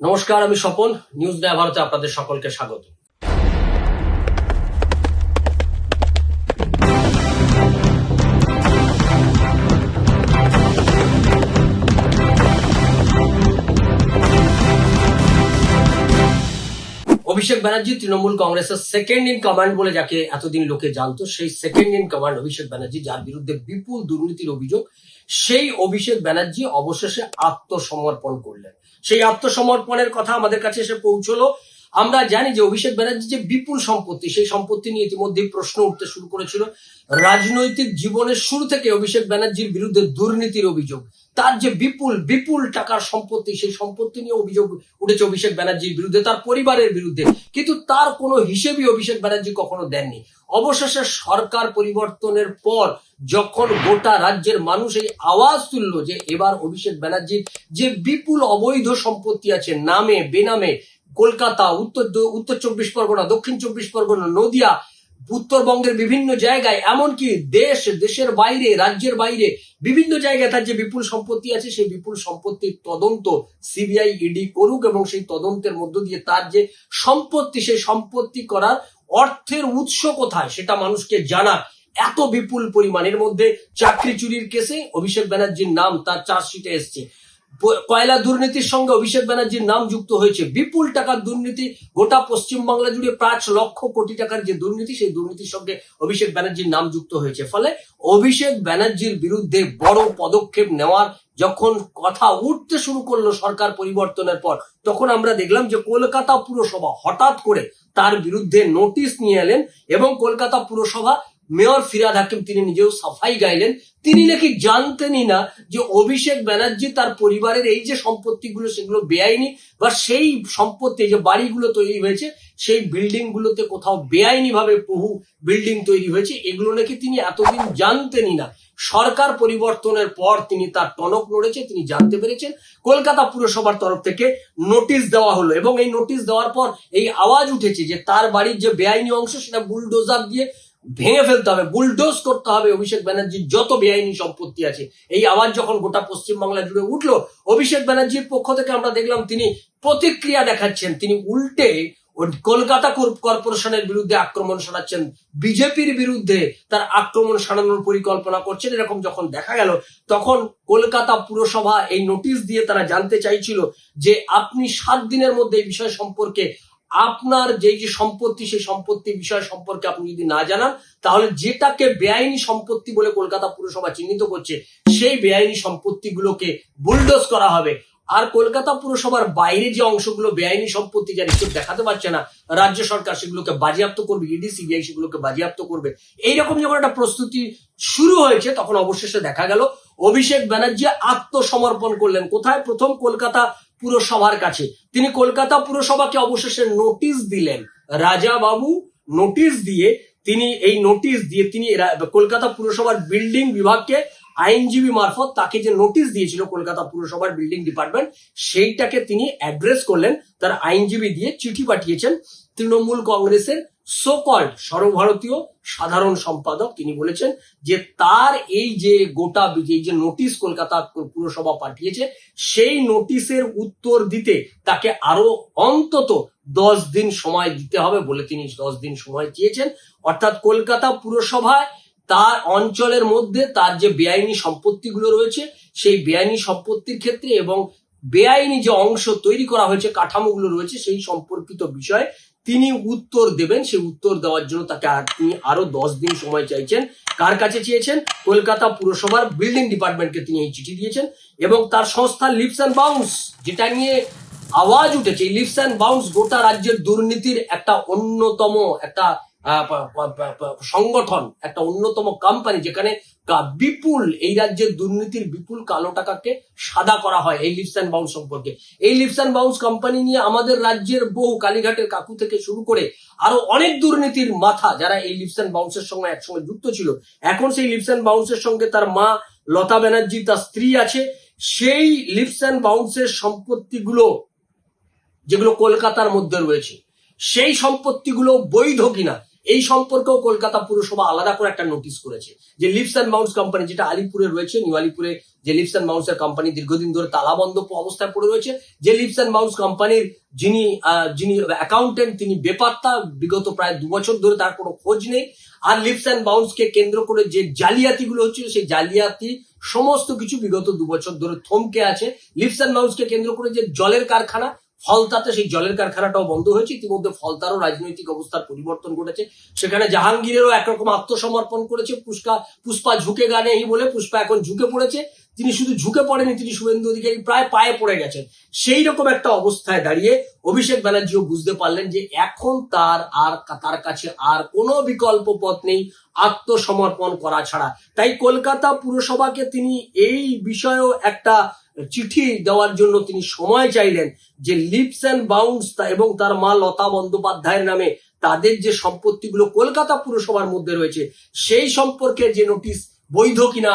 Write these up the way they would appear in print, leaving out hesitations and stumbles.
নমস্কার, আমি Swapan. News day ভারতে আপনাদের সকলকে স্বাগত। অভিষেক ব্যানার্জি তৃণমূল কংগ্রেসের সেকেন্ড ইন কমান্ড বলে যাকে এতদিন লোকে জানতো, সেই second in command Abhishek Banerjee, যার বিরুদ্ধে বিপুল দুর্নীতির অভিযোগ, সেই অভিষেক ব্যানার্জি অবশেষে আত্মসমর্পণ করলেন। সেই আত্মসমর্পণের কথা আমাদের কাছে এসে পৌঁছলো। আমরা জানি যে অভিষেক ব্যানার্জি যে বিপুল সম্পত্তি, সেই সম্পত্তি নিয়ে ইতিমধ্যেই প্রশ্ন উঠতে শুরু করেছিল। রাজনৈতিক জীবনের শুরু থেকে অভিষেক ব্যানার্জির বিরুদ্ধে দুর্নীতির অভিযোগ, তার যে বিপুল বিপুল টাকার সম্পত্তি, সেই সম্পত্তি নিয়ে অভিযোগ উঠেছে অভিষেক ব্যানার্জির বিরুদ্ধে, তার পরিবারের বিরুদ্ধে। কিন্তু তার কোনো হিসেবই অভিষেক ব্যানার্জি কখনো দেননি। অবশেষে সরকার পরিবর্তনের পর যখন গোটা রাজ্যের মানুষ এই আওয়াজ তুললো যে এবার অভিষেক ব্যানার্জির যে বিপুল অবৈধ সম্পত্তি আছে নামে বেনামে, কলকাতা, উত্তর 24 পরগনা, দক্ষিণ 24 পরগনা, নদিয়া, উত্তরবঙ্গের বিভিন্ন জায়গায়, এমনকি দেশের বাইরে, রাজ্যের বাইরে বিভিন্ন জায়গায় তার যে বিপুল সম্পত্তি আছে, সেই বিপুল সম্পত্তির তদন্ত সিবিআই ইডি করুক এবং সেই তদন্তের মধ্য দিয়ে তার যে সম্পত্তি, সেই সম্পত্তি করার অর্থের উৎস কোথায় সেটা মানুষকে জানাক। এত বিপুল পরিমাণের মধ্যে চাকরি চুরির কেসে অভিষেক ব্যানার্জির নাম তার চার্জশিটে এসছে। কয়লা দুর্নীতির সঙ্গে অভিষেক ব্যানার্জির নাম যুক্ত হয়েছে। বিপুল টাকার দুর্নীতি, গোটা পশ্চিমবাংলা জুড়ে 5 লক্ষ কোটি টাকার যে দুর্নীতি, সেই দুর্নীতির সঙ্গে অভিষেক ব্যানার্জির নাম যুক্ত হয়েছে। ফলে অভিষেক ব্যানার্জির বিরুদ্ধে বড় পদক্ষেপ নেওয়ার যখন কথা উঠতে শুরু করলো সরকার পরিবর্তনের পর, তখন আমরা দেখলাম যে কলকাতা পুরসভা হঠাৎ করে তার বিরুদ্ধে নোটিশ নিয়ে এলেন এবং কলকাতা পুরসভা মেয়র ফিরহাদ হাকিম তিনি নিজেও সাফাই গাইলেন। তিনি নাকি জানতেনই না যে অভিষেক ব্যানার্জি তার পরিবারের এই যে সম্পত্তিগুলো, সেগুলো বেআইনি, বা সেই সম্পত্তি যে বাড়িগুলো তৈরি হয়েছে, সেই বিল্ডিং গুলোতে কোথাও বেআইনি ভাবে বহু বিল্ডিং তৈরি হয়েছে, এগুলো নাকি তিনি এতদিন জানতেনই না। সরকার পরিবর্তনের পর তিনি তার টনক নড়েছে, তিনি জানতে পেরেছেন। কলকাতা পুরসভার তরফ থেকে নোটিশ দেওয়া হলো এবং এই নোটিশ দেওয়ার পর এই আওয়াজ উঠেছে যে তার বাড়ির যে বেআইনি অংশ, সেটা বুলডোজার দিয়ে ভেঙে ফেলতে হবে, বুলডোজ করতে হবে অভিষেক ব্যানার্জির যত বেআইনি সম্পত্তি আছে। এই আওয়াজ যখন গোটা পশ্চিমবাংলা জুড়ে উঠলো, অভিষেক ব্যানার্জির পক্ষ থেকে আমরা দেখলাম তিনি প্রতিক্রিয়া দেখাচ্ছেন। তিনি উল্টে কলকাতা কর্পোরেশনের বিরুদ্ধে আক্রমণ শানাচ্ছেন, বিজেপির বিরুদ্ধে তার আক্রমণ শানানোর পরিকল্পনা করছেন। এরকম যখন দেখা গেল, তখন কলকাতা পুরসভা এই নোটিশ দিয়ে তারা জানতে চাইছিল যে আপনি 7 দিনের মধ্যে এই বিষয় সম্পর্কে, আপনার যে সম্পত্তি, সেই সম্পত্তি বিষয় সম্পর্কে আপনি যদি না জানান, তাহলে যেটাকে বেআইনি সম্পত্তি বলে কলকাতা পুরসভা চিহ্নিত করছে, সেই বেআইনি সম্পত্তিগুলোকে বুলডোজ করা হবে। আর কলকাতা পুরসভার বাইরে যে অংশগুলো বেআইনি সম্পত্তি, যারা কেউ দেখাতে পারছে না, রাজ্য সরকার সেগুলোকে বাজেয়াপ্ত করবে, ইডি সিবিআই সেগুলোকে বাজেয়াপ্ত করবে। এইরকম যখন একটা প্রস্তুতি শুরু হয়েছে, তখন অবশেষে দেখা গেল অভিষেক ব্যানার্জি আত্মসমর্পণ করলেন। কোথায়? প্রথম কলকাতা পুরসভার কাছে। তিনি কলকাতা পুরসভাকে অবশেষে নোটিশ দিলেন। রাজা বাবু নোটিশ দিয়ে তিনি কলকাতা পুরসভার বিল্ডিং বিভাগকে, আইনজীবী মারফত তাকে যে নোটিশ দিয়েছিল কলকাতা পুরসভার বিল্ডিং ডিপার্টমেন্ট, সেইটাকে তিনি অ্যাড্রেস করলেন। তার আইনজীবী দিয়ে চিঠি পাঠিয়েছেন তৃণমূল কংগ্রেসের সোকল্ড সর্বভারতীয় সাধারণ সম্পাদক। তিনি বলেছেন যে তার এই যে গোটা এই যে নোটিশ কলকাতা পুরসভা পাঠিয়েছে, সেই নোটিশের উত্তর দিতে তাকে আরো অন্তত 10 দিন সময় দিতে হবে বলে তিনি 10 দিন সময় চেয়েছেন। অর্থাৎ কলকাতা পুরসভায় তার অঞ্চলের মধ্যে তার যে বেআইনি সম্পত্তিগুলো রয়েছে, সেই বেআইনি সম্পত্তির ক্ষেত্রে এবং বেআইনি যে অংশ তৈরি করা হয়েছে, কাঠামোগুলো রয়েছে, সেই সম্পর্কিত বিষয়ে তিনি উত্তর দেবেন। সেই উত্তর দেওয়ার জন্য তাকে তিনি আরো 10 দিন সময় চাইছেন। কার কাছে চেয়েছেন? কলকাতা পুরসভার বিল্ডিং ডিপার্টমেন্টকে তিনি এই চিঠি দিয়েছেন। এবং তার সংস্থা লিপস অ্যান্ড বাউন্স, যেটা নিয়ে আওয়াজ উঠেছে, এই লিপস অ্যান্ড বাউন্স গোটা রাজ্যের দুর্নীতির একটা অন্যতম একটা সংগঠন, একটা অন্যতম কোম্পানি, যেখানে বিপুল এই রাজ্যের দুর্নীতির বিপুল কালো টাকাকে সাদা করা হয়। এই লিপস অ্যান্ড বাউন্স সম্পর্কে, এই লিপস অ্যান্ড বাউন্স কোম্পানি নিয়ে আমাদের রাজ্যের বহু, কালীঘাটের কাকু থেকে শুরু করে আরো অনেক দুর্নীতির মাথা, যারা এই লিপস অ্যান্ড বাউন্সের সঙ্গে একসঙ্গে যুক্ত ছিল, এখন সেই লিপস অ্যান্ড বাউন্সের সঙ্গে তার মা লতা ব্যানার্জি, তার স্ত্রী আছে। সেই লিপস অ্যান্ড বাউন্সের সম্পত্তিগুলো যেগুলো কলকাতার মধ্যে রয়েছে, সেই সম্পত্তিগুলো বৈধ কিনা, এই সম্পর্কেও কলকাতা পুরসভা আলাদা করে একটা নোটিশ করেছে যে লিভস অ্যান্ড বাউন্স কোম্পানি, যেটা আলিপুরে রয়েছে, নিউ আলিপুরে যে লিভস অ্যান্ড বাউন্স এর কোম্পানি দীর্ঘদিন ধরে তালাবন্ধ অবস্থায় পড়ে রয়েছে, যে লিভস অ্যান্ড বাউন্স কোম্পানির যিনি অ্যাকাউন্টেন্ট তিনি বেপাত্তা, বিগত প্রায় 2 বছর ধরে তার কোনো খোঁজ নেই। আর লিভস অ্যান্ড বাউন্স কে কেন্দ্র করে যে জালিয়াতিগুলো হচ্ছিল, সেই জালিয়াতি সমস্ত কিছু বিগত 2 বছর ধরে থমকে আছে। লিভস অ্যান্ড বাউন্স কে কেন্দ্র করে যে জলের কারখানা ফলতাতে, সেই জলের কারখানাটাও বন্ধ হয়েছে। ইতিমধ্যে ফলতারও রাজনৈতিক অবস্থার পরিবর্তন ঘটেছে, সেখানে জাহাঙ্গীরেরও একরকম আত্মসমর্পণ করেছে। পুষ্পা ঝুঁকে গানে বলে পুষ্পা এখন ঝুঁকে পড়েছে। তিনি শুধু ঝুঁকে পড়েনি, তিনি শুভেন্দু অধিকারী প্রায় পায়ে পড়ে গেছেন। সেই রকম একটা অবস্থায় দাঁড়িয়ে অভিষেক ব্যানার্জিও বুঝতে পারলেন যে এখন তার কাছে আর কোনো বিকল্প পথ নেই আত্মসমর্পণ করা ছাড়া। তাই কলকাতা পুরসভাকে তিনি এই বিষয়েও একটা চিঠি দেওয়ার জন্য তিনি সময় চাইলেন যে লিভস অ্যান্ড বাউন্স এবং তার মা লতা বন্দ্যোপাধ্যায়ের নামে তাদের যে সম্পত্তিগুলো কলকাতা পুরসভার মধ্যে রয়েছে, সেই সম্পর্কে যে নোটিশ বৈধ কিনা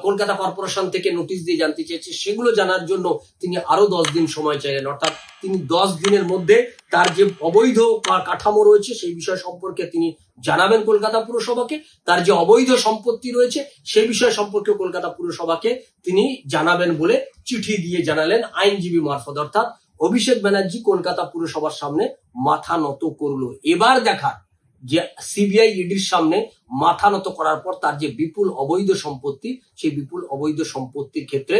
কলকাতা কর্পোরেশন থেকে নোটিশ দিয়ে জানতে চেয়েছে, সেগুলো জানার জন্য তিনি আরো 10 দিন সময় চাইলেন। অর্থাৎ তিনি 10 দিনের মধ্যে তার যে অবৈধ কাঠামো রয়েছে সেই বিষয় সম্পর্কে তিনি জানাবেন কলকাতা পুরসভাকে, তার যে অবৈধ সম্পত্তি রয়েছে সেই বিষয় সম্পর্কে কলকাতা পুরসভাকে তিনি জানাবেন বলে চিঠি দিয়ে জানালেন আইনজীবী মারফত। অর্থাৎ অভিষেক ব্যানার্জি কলকাতা পুরসভার সামনে মাথা নত করলো। এবার দেখার যে সিবিআই ইডির সামনে মাথা নত করার পর তার যে বিপুল অবৈধ সম্পত্তি, সেই বিপুল অবৈধ সম্পত্তির ক্ষেত্রে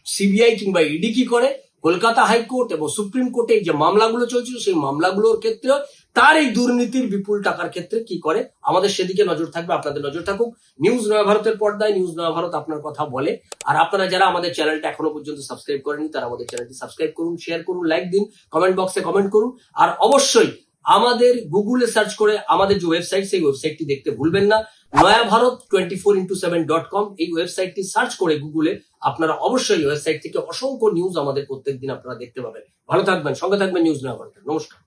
সিবিআই কিংবা ইডি কি করে, কলকাতা হাইকোর্ট এবং সুপ্রিম কোর্টে যে মামলাগুলো চলছিল সেই মামলাগুলোর ক্ষেত্রে তার এই দুর্নীতির বিপুল টাকার ক্ষেত্রে কি করে, আমাদের সেদিকে নজর থাকবে, আপনাদের নজর থাকুক। নিউজ নয়া ভারতের পর্দায় নিউজ নয়া ভারত আপনার কথা বলে। আর আপনারা যারা আমাদের চ্যানেলটা এখনো পর্যন্ত সাবস্ক্রাইব করেনি তারা আমাদের চ্যানেলটি সাবস্ক্রাইব করুন, শেয়ার করুন, লাইক দিন, কমেন্ট বক্সে কমেন্ট করুন। আর অবশ্যই আমাদের গুগলে সার্চ করে আমাদের যে ওয়েবসাইট, সেই ওয়েবসাইটটি দেখতে ভুলবেন না, নয়াভারত 24x7.com। এই ওয়েবসাইটটি সার্চ করে গুগলে আপনারা অবশ্যই ওয়েবসাইট থেকে অসংখ্য নিউজ আমাদের প্রত্যেকদিন আপনারা দেখতে পাবেন। ভালো থাকবেন, সঙ্গে থাকবেন নিউজ নয়া ভারতের। নমস্কার।